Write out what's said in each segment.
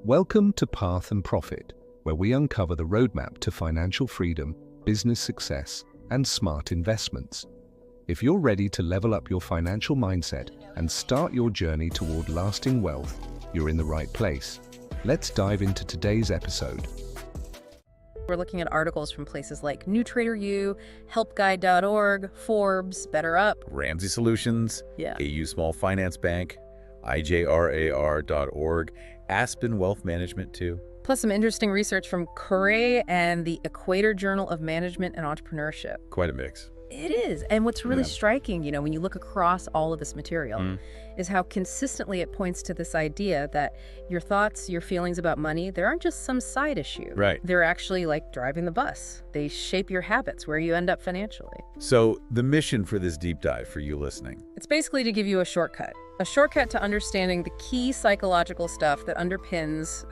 Welcome to Path and Profit, where we uncover the roadmap to financial freedom, business success, and smart investments. If you're ready to level up your financial mindset and start your journey toward lasting wealth, you're in the right place. Let's dive into today's episode. We're looking at articles from places like NewTraderU, HelpGuide.org, Forbes, BetterUp, Ramsey Solutions, AU Small Finance Bank, IJRAR.org, Aspen Wealth Management too. plus some interesting research from Corey and the Equator Journal of Management and Entrepreneurship. Quite a mix. It is. And what's really striking, when you look across all of this material, is how consistently it points to this idea that your thoughts, your feelings about money, they aren't just some side issue. Right. They're actually like driving the bus. They shape your habits, where you end up financially. So the mission for this deep dive for you listening? It's basically to give you a shortcut to understanding the key psychological stuff that underpins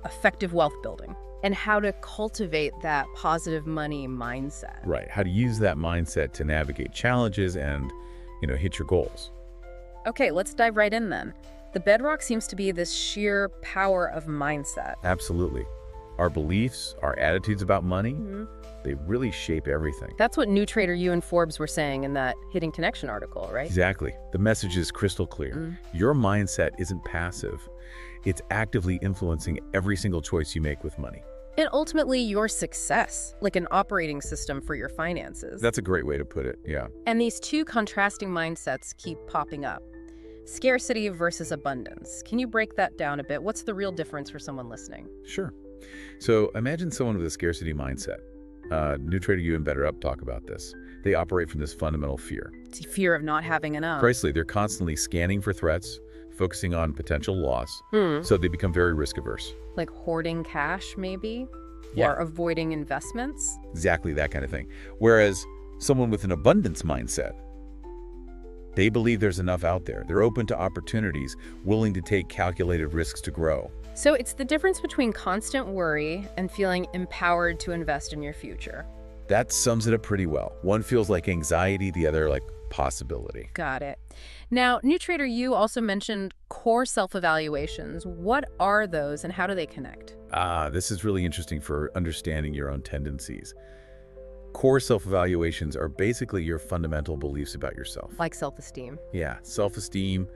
effective wealth building, and how to cultivate that positive money mindset. Right. How to use that mindset to navigate challenges and, hit your goals. Okay, let's dive right in then. The bedrock seems to be this sheer power of mindset. Absolutely. Our beliefs, our attitudes about money, they really shape everything. That's what NewTraderU and Forbes were saying in that Hitting Connection article, right? Exactly. The message is crystal clear. Your mindset isn't passive. It's actively influencing every single choice you make with money. And ultimately, your success, like an operating system for your finances. That's a great way to put it, yeah. And these two contrasting mindsets keep popping up. Scarcity versus abundance. Can you break that down a bit? What's the real difference for someone listening? Sure. So imagine someone with a scarcity mindset. NewTraderU and BetterUp talk about this. They operate from this fundamental fear. It's fear of not having enough. Precisely. They're constantly scanning for threats, focusing on potential loss, so they become very risk-averse. Like hoarding cash, maybe? Yeah. Or avoiding investments? Exactly that kind of thing. Whereas someone with an abundance mindset, they believe there's enough out there. They're open to opportunities, willing to take calculated risks to grow. So it's the difference between constant worry and feeling empowered to invest in your future. That sums it up pretty well. One feels like anxiety, the other like possibility. Got it. Now, NewTraderU also mentioned core self-evaluations. What are those and how do they connect? This is really interesting for understanding your own tendencies. Core self-evaluations are basically your fundamental beliefs about yourself. Like self-esteem. Yeah, self-esteem,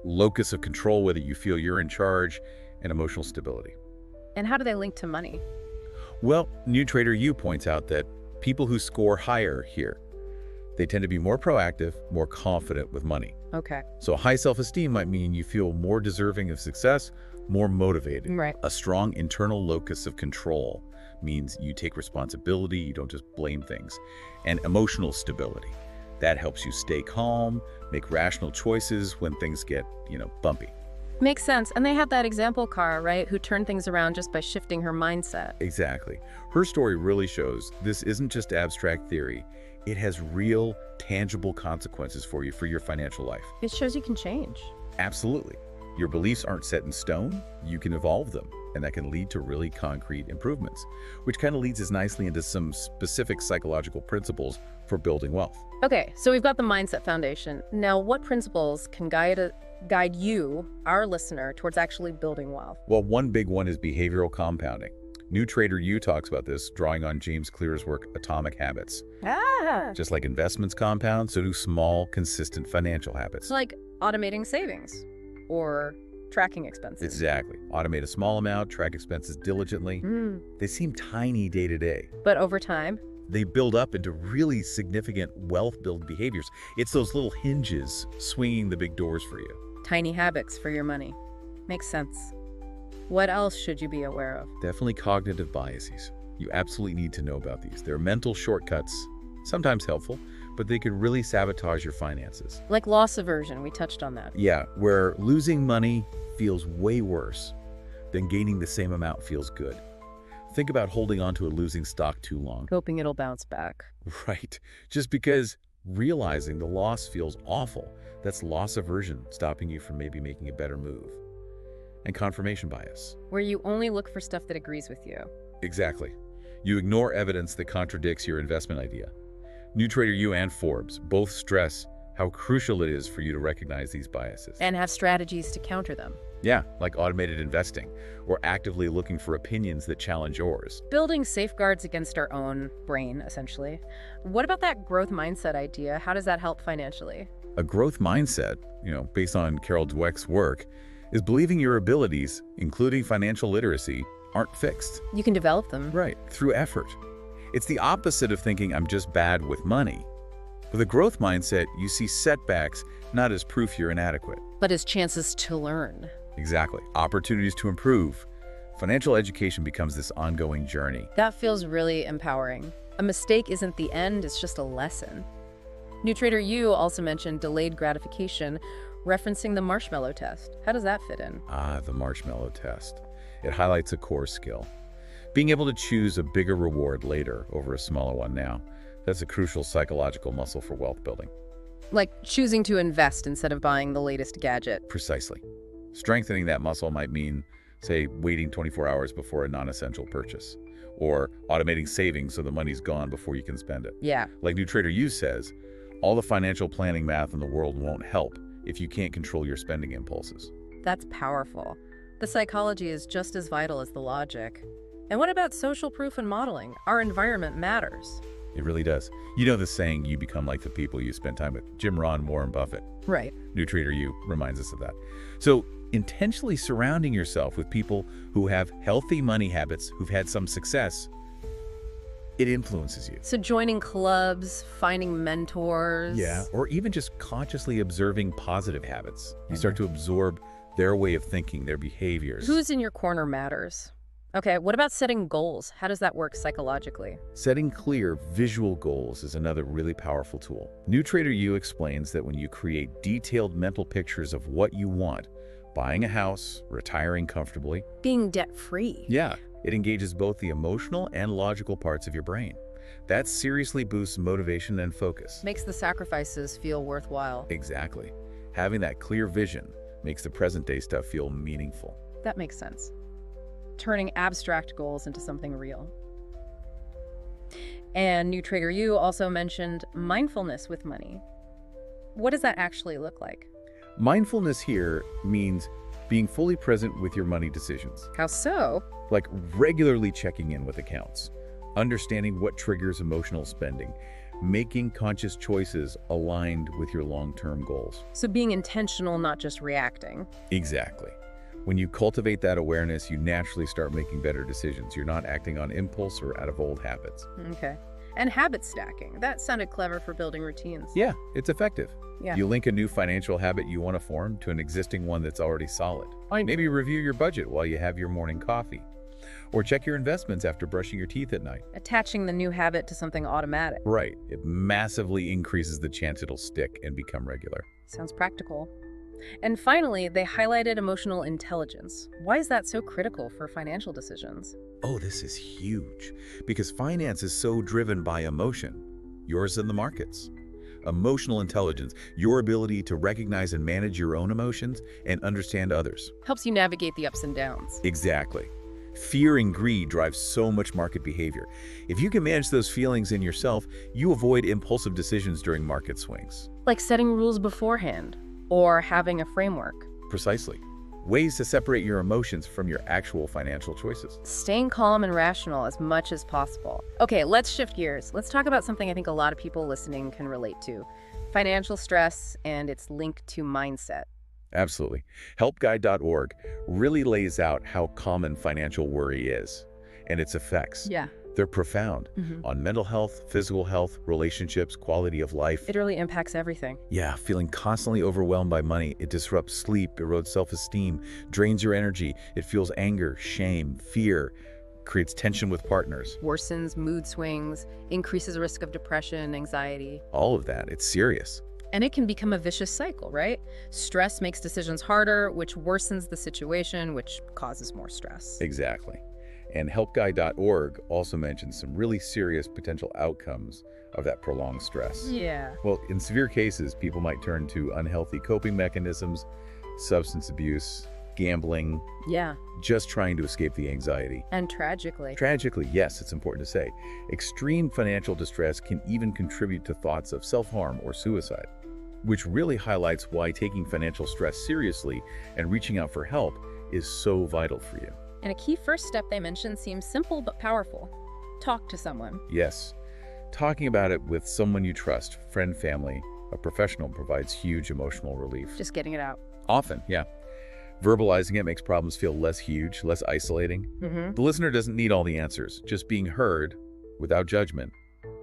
locus of control, whether you feel you're in charge, and emotional stability. And how do they link to money? Well, NewTraderU points out that people who score higher here, they tend to be more proactive, more confident with money. Okay. So high self-esteem might mean you feel more deserving of success, more motivated. Right. A strong internal locus of control means you take responsibility, you don't just blame things. And emotional stability, that helps you stay calm, make rational choices when things get, bumpy. Makes sense. And they had that example, Cara, right, who turned things around just by shifting her mindset. Exactly. Her story really shows this isn't just abstract theory. It has real, tangible consequences for you for your financial life. It shows you can change. Absolutely. Your beliefs aren't set in stone. You can evolve them, and that can lead to really concrete improvements, which kind of leads us nicely into some specific psychological principles for building wealth. Okay, so we've got the mindset foundation. Now, what principles can guide you, our listener, towards actually building wealth? Well, one big one is behavioral compounding. NewTraderU talks about this, drawing on James Clear's work, Atomic Habits. Just like investments compound, so do small, consistent financial habits. It's like automating savings or tracking expenses. Exactly. Automate a small amount, track expenses diligently. They seem tiny day to day. But over time, they build up into really significant wealth-building behaviors. It's those little hinges swinging the big doors for you. Tiny habits for your money. Makes sense. What else should you be aware of? Definitely cognitive biases. You absolutely need to know about these. They're mental shortcuts, sometimes helpful, but they could really sabotage your finances. Like loss aversion, we touched on that. Yeah, where losing money feels way worse than gaining the same amount feels good. Think about holding on to a losing stock too long. Hoping it'll bounce back. Right. Just because realizing the loss feels awful, that's loss aversion stopping you from maybe making a better move. And confirmation bias. Where you only look for stuff that agrees with you. Exactly. You ignore evidence that contradicts your investment idea. NewTraderU and Forbes both stress how crucial it is for you to recognize these biases. And have strategies to counter them. Yeah, like automated investing, or actively looking for opinions that challenge yours. Building safeguards against our own brain, essentially. What about that growth mindset idea? How does that help financially? A growth mindset, based on Carol Dweck's work, is believing your abilities, including financial literacy, aren't fixed. You can develop them. Right, through effort. It's the opposite of thinking I'm just bad with money. With a growth mindset, you see setbacks not as proof you're inadequate. But as chances to learn. Exactly. Opportunities to improve. Financial education becomes this ongoing journey. That feels really empowering. A mistake isn't the end, it's just a lesson. New Trader U also mentioned delayed gratification, referencing the marshmallow test. How does that fit in? The marshmallow test. It highlights a core skill. Being able to choose a bigger reward later over a smaller one now. That's a crucial psychological muscle for wealth building. Like choosing to invest instead of buying the latest gadget. Precisely. Strengthening that muscle might mean, say, waiting 24 hours before a non-essential purchase, or automating savings so the money's gone before you can spend it. Yeah. Like New Trader U says, all the financial planning math in the world won't help if you can't control your spending impulses. That's powerful. The psychology is just as vital as the logic. And what about social proof and modeling? Our environment matters. It really does. You know the saying, you become like the people you spend time with. Jim Rohn, Warren Buffett. Right. New Trader U reminds us of that. So intentionally surrounding yourself with people who have healthy money habits, who've had some success, it influences you. So joining clubs, finding mentors. Yeah, or even just consciously observing positive habits. You start to absorb their way of thinking, their behaviors. Who's in your corner matters. Okay, what about setting goals? How does that work psychologically? Setting clear visual goals is another really powerful tool. New Trader U explains that when you create detailed mental pictures of what you want, buying a house, retiring comfortably, Being debt-free. yeah, it engages both the emotional and logical parts of your brain. That seriously boosts motivation and focus. Makes the sacrifices feel worthwhile. Exactly. Having that clear vision makes the present day stuff feel meaningful. That makes sense. Turning abstract goals into something real. And New Trader U also mentioned mindfulness with money. What does that actually look like? Mindfulness here means being fully present with your money decisions, How so? like regularly checking in with accounts, understanding what triggers emotional spending, making conscious choices aligned with your long-term goals. So being intentional, not just reacting. Exactly. When you cultivate that awareness, you naturally start making better decisions. You're not acting on impulse or out of old habits. Okay. And habit stacking. That sounded clever for building routines. Yeah, it's effective. Yeah. You link a new financial habit you want to form to an existing one that's already solid. Maybe review your budget while you have your morning coffee. Or check your investments after brushing your teeth at night. Attaching the new habit to something automatic. Right. It massively increases the chance it'll stick and become regular. Sounds practical. And finally, they highlighted emotional intelligence. Why is that so critical for financial decisions? Oh, this is huge. Because finance is so driven by emotion. Yours and the markets. Emotional intelligence, your ability to recognize and manage your own emotions and understand others. Helps you navigate the ups and downs. Exactly. Fear and greed drive so much market behavior. If you can manage those feelings in yourself, you avoid impulsive decisions during market swings. Like setting rules beforehand or having a framework. Precisely. Ways to separate your emotions from your actual financial choices. Staying calm and rational as much as possible. Okay, let's shift gears. Let's talk about something I think a lot of people listening can relate to. Financial stress and its link to mindset. Absolutely. HelpGuide.org really lays out how common financial worry is and its effects. Yeah. They're profound on mental health, physical health, relationships, quality of life. It really impacts everything. Yeah, feeling constantly overwhelmed by money. It disrupts sleep, erodes self-esteem, drains your energy. It fuels anger, shame, fear, creates tension with partners. Worsens mood swings, increases risk of depression, anxiety. All of that. It's serious. And it can become a vicious cycle, right? Stress makes decisions harder, which worsens the situation, which causes more stress. Exactly. And HelpGuide.org also mentions some really serious potential outcomes of that prolonged stress. Yeah. Well, in severe cases, people might turn to unhealthy coping mechanisms, substance abuse, gambling, Yeah. just trying to escape the anxiety. And tragically. Tragically, yes, it's important to say, extreme financial distress can even contribute to thoughts of self-harm or suicide. which really highlights why taking financial stress seriously and reaching out for help is so vital for you. And a key first step they mentioned seems simple but powerful. Talk to someone. Yes, talking about it with someone you trust, friend, family, a professional, provides huge emotional relief. Just getting it out. Often, yeah. Verbalizing it makes problems feel less huge, less isolating. The listener doesn't need all the answers. Just being heard, without judgment,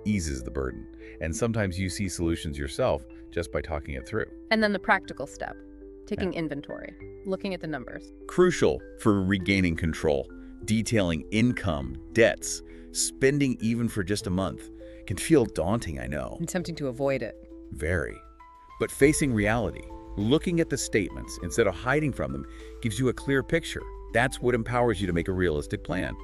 eases the burden. And sometimes you see solutions yourself just by talking it through. And then the practical step, taking inventory, looking at the numbers. Crucial for regaining control. Detailing income, debts, spending even for just a month can feel daunting, I know. And tempting to avoid it. Very. But facing reality, looking at the statements instead of hiding from them, gives you a clear picture. That's what empowers you to make a realistic plan.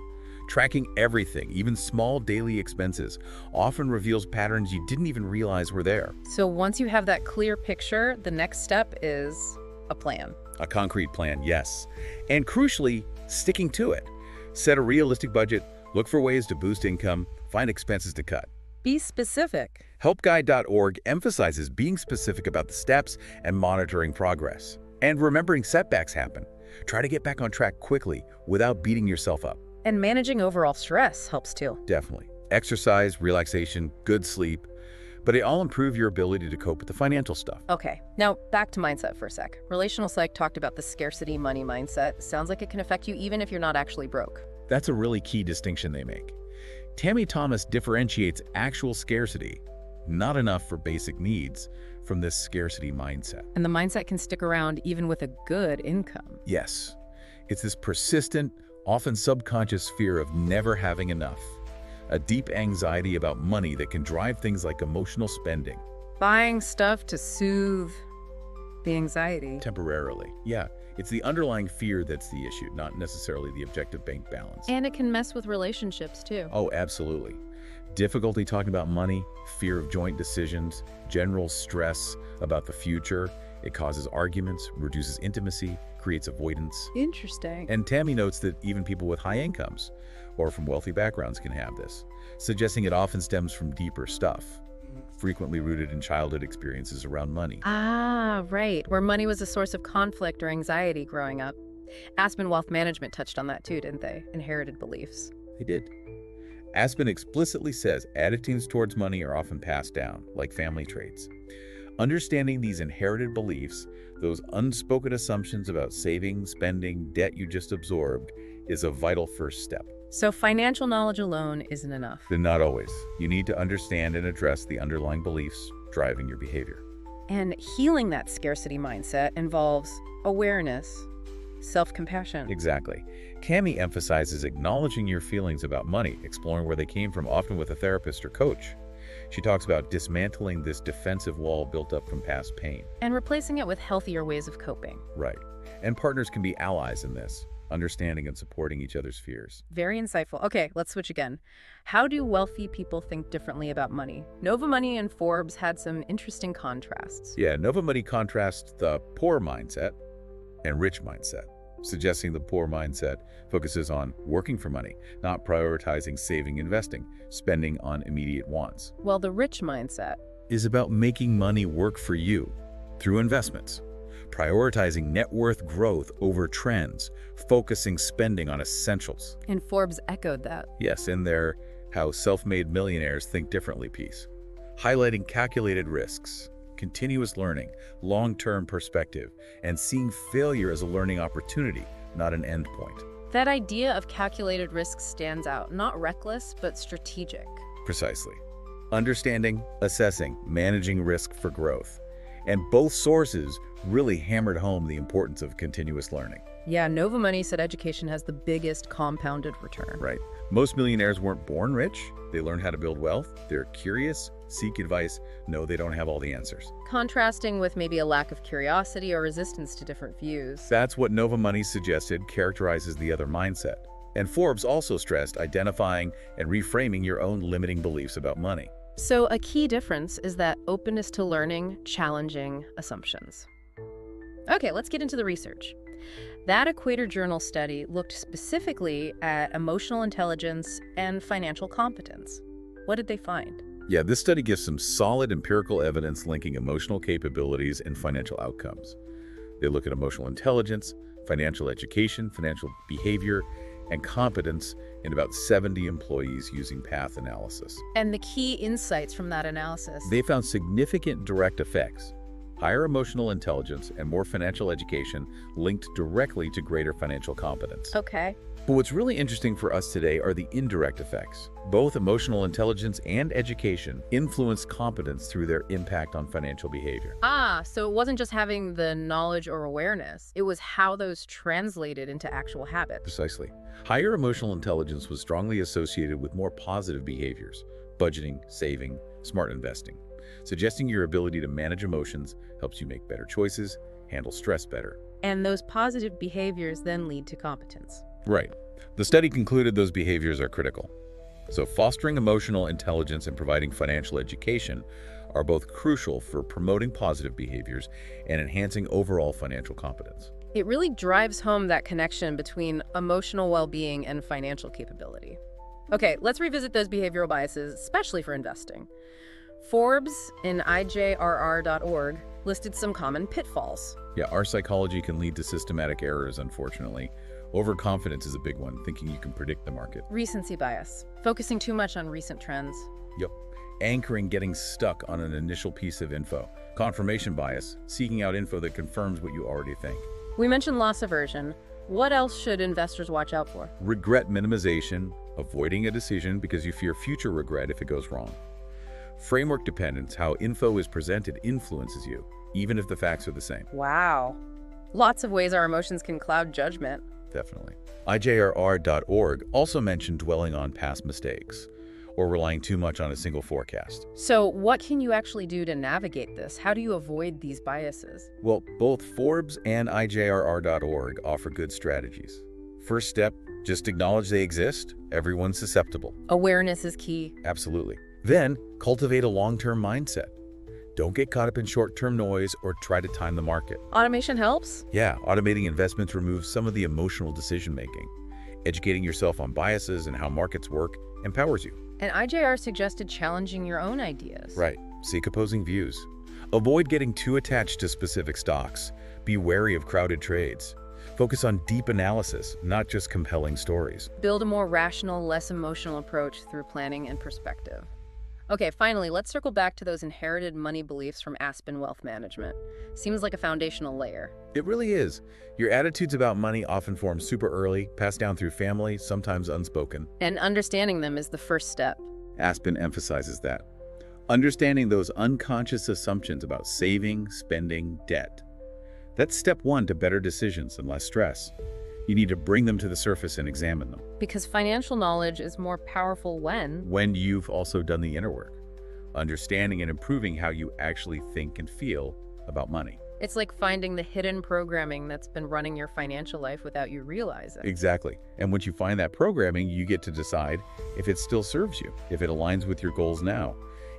Tracking everything, even small daily expenses, often reveals patterns you didn't even realize were there. So once you have that clear picture, the next step is a plan. A concrete plan, yes. And crucially, sticking to it. Set a realistic budget, look for ways to boost income, find expenses to cut. Be specific. HelpGuide.org emphasizes being specific about the steps and monitoring progress. And remembering setbacks happen. Try to get back on track quickly without beating yourself up. And managing overall stress helps too. Definitely. Exercise, relaxation, good sleep, but it all improve your ability to cope with the financial stuff. Okay, now back to mindset for a sec. Relational Psych talked about the scarcity money mindset. Sounds like it can affect you even if you're not actually broke. That's a really key distinction they make. Tammy Thomas differentiates actual scarcity, not enough for basic needs, from this scarcity mindset. And the mindset can stick around even with a good income. Yes. It's this persistent, often subconscious fear of never having enough. A deep anxiety about money that can drive things like emotional spending. Buying stuff to soothe the anxiety. Temporarily. Yeah, it's the underlying fear that's the issue, not necessarily the objective bank balance. And it can mess with relationships too. Oh, absolutely. Difficulty talking about money, fear of joint decisions, general stress about the future. It causes arguments, reduces intimacy, creates avoidance. Interesting. And Tammy notes that even people with high incomes or from wealthy backgrounds can have this, suggesting it often stems from deeper stuff, frequently rooted in childhood experiences around money. Ah, right. Where money was a source of conflict or anxiety growing up. Aspen Wealth Management touched on that too, didn't they? Inherited beliefs. They did. Aspen explicitly says attitudes towards money are often passed down, like family traits. Understanding these inherited beliefs, those unspoken assumptions about saving, spending, debt you just absorbed, is a vital first step. So financial knowledge alone isn't enough. But not always. You need to understand and address the underlying beliefs driving your behavior. And healing that scarcity mindset involves awareness, self-compassion. Exactly. Cami emphasizes acknowledging your feelings about money, exploring where they came from, often with a therapist or coach. She talks about dismantling this defensive wall built up from past pain. And replacing it with healthier ways of coping. Right. And partners can be allies in this, understanding and supporting each other's fears. Very insightful. Okay, let's switch again. How do wealthy people think differently about money? Nova Money and Forbes had some interesting contrasts. Yeah, Nova Money contrasts the poor mindset and rich mindset, suggesting the poor mindset focuses on working for money, not prioritizing saving, investing, spending on immediate wants. Well, the rich mindset is about making money work for you through investments, prioritizing net worth growth over trends, focusing spending on essentials. And Forbes echoed that. Yes, in their How Self-Made Millionaires Think Differently piece, highlighting calculated risks, continuous learning, long-term perspective, and seeing failure as a learning opportunity, not an endpoint. That idea of calculated risk stands out, not reckless, but strategic. Precisely. Understanding, assessing, managing risk for growth. And both sources really hammered home the importance of continuous learning. Yeah, Nova Money said education has the biggest compounded return. Right. Most millionaires weren't born rich. They learn how to build wealth. They're curious, seek advice, know they don't have all the answers. Contrasting with maybe a lack of curiosity or resistance to different views. That's what Nova Money suggested characterizes the other mindset. And Forbes also stressed identifying and reframing your own limiting beliefs about money. So a key difference is that openness to learning, challenging assumptions. Okay, let's get into the research. That Equator Journal study looked specifically at emotional intelligence and financial competence. What did they find? Yeah, this study gives some solid empirical evidence linking emotional capabilities and financial outcomes. They look at emotional intelligence, financial education, financial behavior, and competence in about 70 employees using path analysis. And the key insights from that analysis. They found significant direct effects. Higher emotional intelligence and more financial education linked directly to greater financial competence. Okay. But what's really interesting for us today are the indirect effects. Both emotional intelligence and education influence competence through their impact on financial behavior. So it wasn't just having the knowledge or awareness. It was how those translated into actual habits. Precisely. Higher emotional intelligence was strongly associated with more positive behaviors: budgeting, saving, smart investing. Suggesting your ability to manage emotions helps you make better choices, handle stress better. And those positive behaviors then lead to competence. Right. The study concluded those behaviors are critical. So fostering emotional intelligence and providing financial education are both crucial for promoting positive behaviors and enhancing overall financial competence. It really drives home that connection between emotional well-being and financial capability. Okay, let's revisit those behavioral biases, especially for investing. Forbes in IJRR.org listed some common pitfalls. Yeah, our psychology can lead to systematic errors, unfortunately. Overconfidence is a big one, thinking you can predict the market. Recency bias, focusing too much on recent trends. Yep. Anchoring, getting stuck on an initial piece of info. Confirmation bias, seeking out info that confirms what you already think. We mentioned loss aversion. What else should investors watch out for? Regret minimization, avoiding a decision because you fear future regret if it goes wrong. Framework dependence, how info is presented influences you, even if the facts are the same. Wow. Lots of ways our emotions can cloud judgment. Definitely. IJRR.org also mentioned dwelling on past mistakes or relying too much on a single forecast. So what can you actually do to navigate this? How do you avoid these biases? Well, both Forbes and IJRR.org offer good strategies. First step, just acknowledge they exist. Everyone's susceptible. Awareness is key. Absolutely. Then, cultivate a long-term mindset. Don't get caught up in short-term noise or try to time the market. Automation helps? Yeah, automating investments removes some of the emotional decision-making. Educating yourself on biases and how markets work empowers you. And IJR suggested challenging your own ideas. Right. Seek opposing views. Avoid getting too attached to specific stocks. Be wary of crowded trades. Focus on deep analysis, not just compelling stories. Build a more rational, less emotional approach through planning and perspective. Okay, finally, let's circle back to those inherited money beliefs from Aspen Wealth Management. Seems like a foundational layer. It really is. Your attitudes about money often form super early, passed down through family, sometimes unspoken. And understanding them is the first step. Aspen emphasizes that. Understanding those unconscious assumptions about saving, spending, debt. That's step one to better decisions and less stress. You need to bring them to the surface and examine them. Because financial knowledge is more powerful when You've also done the inner work, understanding and improving how you actually think and feel about money. It's like finding the hidden programming that's been running your financial life without you realize it. Exactly. And once you find that programming, you get to decide if it still serves you, if it aligns with your goals now.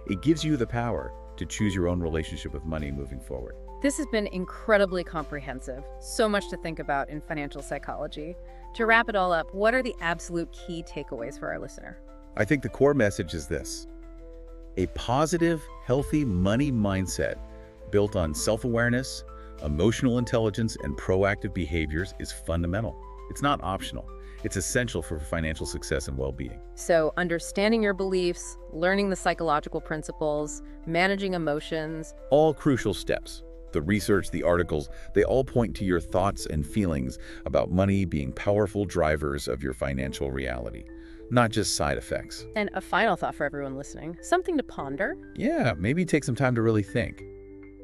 It gives you the power to choose your own relationship with money moving forward. This has been incredibly comprehensive. So much to think about in financial psychology. To wrap it all up, what are the absolute key takeaways for our listener? I think the core message is this: a positive, healthy money mindset built on self-awareness, emotional intelligence, and proactive behaviors is fundamental. It's not optional. It's essential for financial success and well-being. So understanding your beliefs, learning the psychological principles, managing emotions. All crucial steps. The research, the articles, they all point to your thoughts and feelings about money being powerful drivers of your financial reality, not just side effects. And a final thought for everyone listening, something to ponder. Yeah, maybe take some time to really think.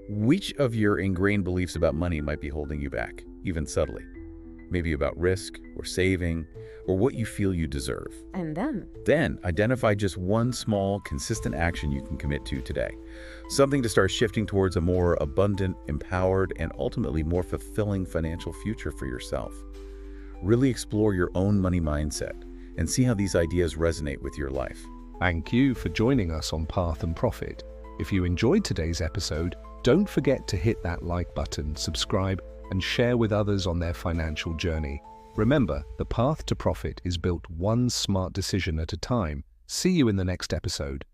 Which of your ingrained beliefs about money might be holding you back, even subtly? Maybe about risk or saving or what you feel you deserve. And Then identify just one small, consistent action you can commit to today. Something to start shifting towards a more abundant, empowered, and ultimately more fulfilling financial future for yourself. Really explore your own money mindset and see how these ideas resonate with your life. Thank you for joining us on Path and Profit. If you enjoyed today's episode, don't forget to hit that like button, subscribe, and share with others on their financial journey. Remember, the path to profit is built one smart decision at a time. See you in the next episode.